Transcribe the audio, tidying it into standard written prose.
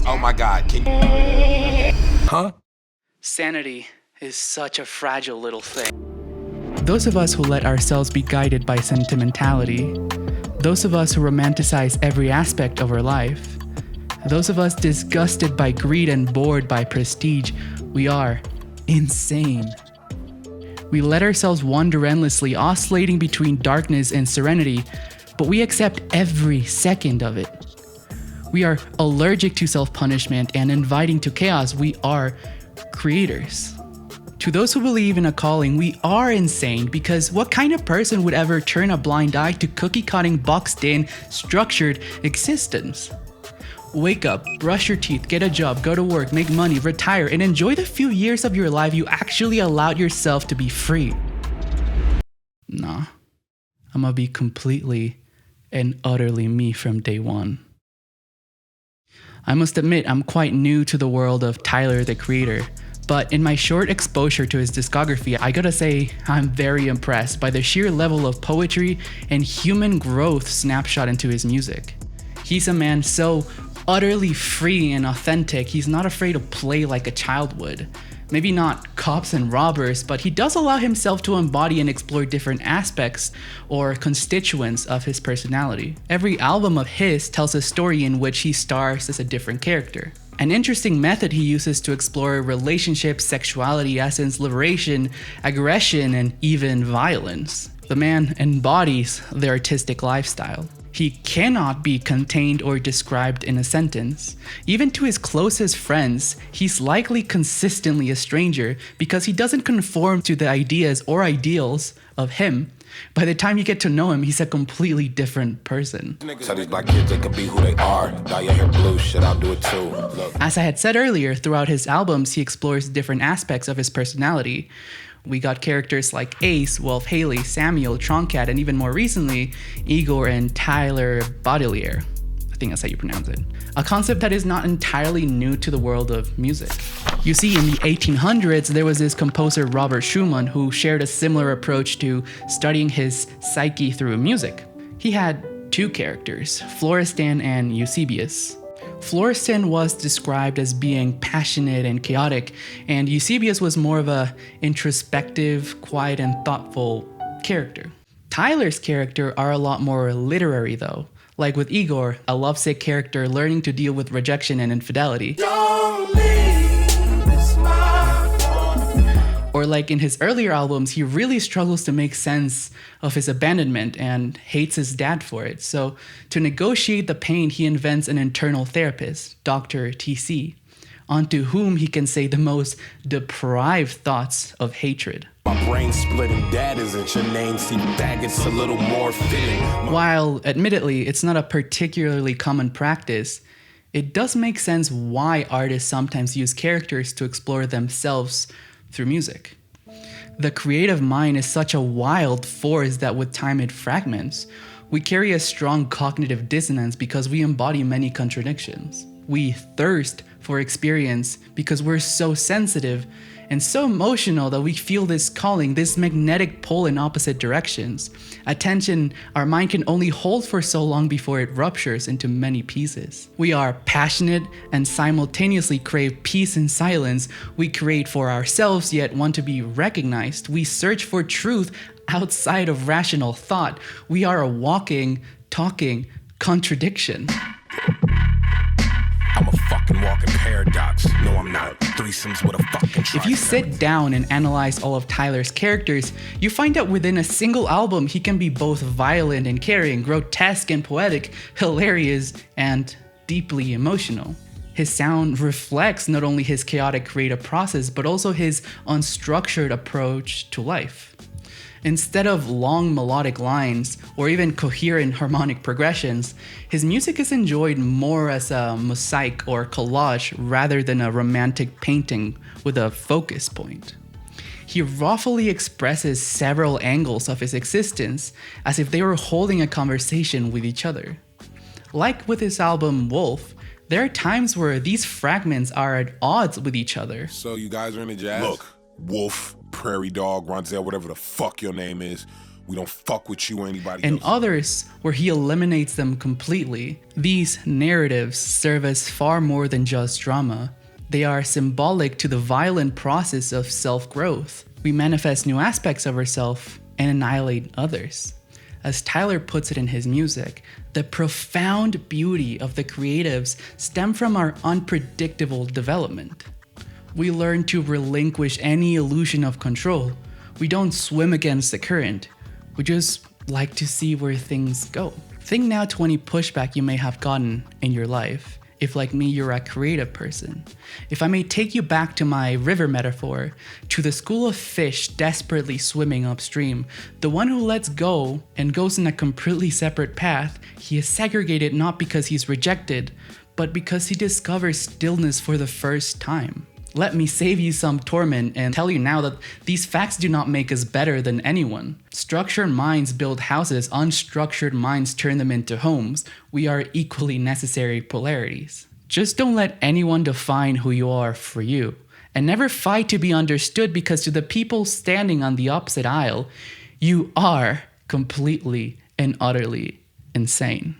Oh my God, can you... Huh? Sanity is such a fragile little thing. Those of us who let ourselves be guided by sentimentality, those of us who romanticize every aspect of our life, those of us disgusted by greed and bored by prestige, we are insane. We let ourselves wander endlessly, oscillating between darkness and serenity, but we accept every second of it. We are allergic to self-punishment and inviting to chaos. We are creators. To those who believe in a calling, we are insane, because what kind of person would ever turn a blind eye to cookie-cutting, boxed-in, structured existence? Wake up, brush your teeth, get a job, go to work, make money, retire, and enjoy the few years of your life you actually allowed yourself to be free. Nah, I'm gonna be completely and utterly me from day one. I must admit, I'm quite new to the world of Tyler, the Creator, but in my short exposure to his discography, I gotta say I'm very impressed by the sheer level of poetry and human growth snapshot into his music. He's a man so utterly free and authentic, he's not afraid to play like a child would. Maybe not cops and robbers, but he does allow himself to embody and explore different aspects or constituents of his personality. Every album of his tells a story in which he stars as a different character. An interesting method he uses to explore relationships, sexuality, essence, liberation, aggression, and even violence. The man embodies the artistic lifestyle. He cannot be contained or described in a sentence. Even to his closest friends, he's likely consistently a stranger because he doesn't conform to the ideas or ideals of him. By the time you get to know him, he's a completely different person. So these black kids, they can be who they are. Dye your hair blue, shit, I'll do it too. Look. As I had said earlier, throughout his albums, he explores different aspects of his personality. We got characters like Ace, Wolf Haley, Samuel, Troncat, and even more recently, Igor and Tyler Baudelaire. I think that's how you pronounce it. A concept that is not entirely new to the world of music. You see, in the 1800s, there was this composer Robert Schumann who shared a similar approach to studying his psyche through music. He had two characters, Florestan and Eusebius. Florestan was described as being passionate and chaotic, and Eusebius was more of a introspective, quiet, and thoughtful character. Tyler's character are a lot more literary though, like with Igor, a lovesick character learning to deal with rejection and infidelity. Or like in his earlier albums, he really struggles to make sense of his abandonment and hates his dad for it. So to negotiate the pain, he invents an internal therapist, Dr. TC, onto whom he can say the most deprived thoughts of hatred. My brain splitting, dad isn't your name, see that gets a little more fitting. While admittedly, it's not a particularly common practice, it does make sense why artists sometimes use characters to explore themselves through music. The creative mind is such a wild force that with time it fragments. We carry a strong cognitive dissonance because we embody many contradictions. We thirst for experience because we're so sensitive and so emotional that we feel this calling, this magnetic pull in opposite directions. Attention, our mind can only hold for so long before it ruptures into many pieces. We are passionate and simultaneously crave peace and silence. We create for ourselves yet want to be recognized. We search for truth outside of rational thought. We are a walking, talking contradiction. I'm a fucking walking paradox. No, I'm not. Threesomes with a fucking If you sit down and analyze all of Tyler's characters, you find that within a single album, he can be both violent and caring, grotesque and poetic, hilarious and deeply emotional. His sound reflects not only his chaotic creative process, but also his unstructured approach to life. Instead of long melodic lines or even coherent harmonic progressions, his music is enjoyed more as a mosaic or collage rather than a romantic painting with a focus point. He roughly expresses several angles of his existence as if they were holding a conversation with each other. Like with his album Wolf, there are times where these fragments are at odds with each other. So you guys are into jazz? Look, Wolf, Prairie Dog, Ronzel, whatever the fuck your name is. We don't fuck with you or anybody and else. others where he eliminates them completely. These narratives serve as far more than just drama. They are symbolic to the violent process of self-growth. We manifest new aspects of ourselves and annihilate others. As Tyler puts it in his music, the profound beauty of the creatives stem from our unpredictable development. We learn to relinquish any illusion of control. We don't swim against the current. We just like to see where things go. Think now to any pushback you may have gotten in your life. If, like me, you're a creative person. If I may take you back to my river metaphor, to the school of fish desperately swimming upstream, the one who lets go and goes in a completely separate path, he is segregated not because he's rejected, but because he discovers stillness for the first time. Let me save you some torment and tell you now that these facts do not make us better than anyone. Structured minds build houses, unstructured minds turn them into homes. We are equally necessary polarities. Just don't let anyone define who you are for you. And never fight to be understood, because to the people standing on the opposite aisle, you are completely and utterly insane.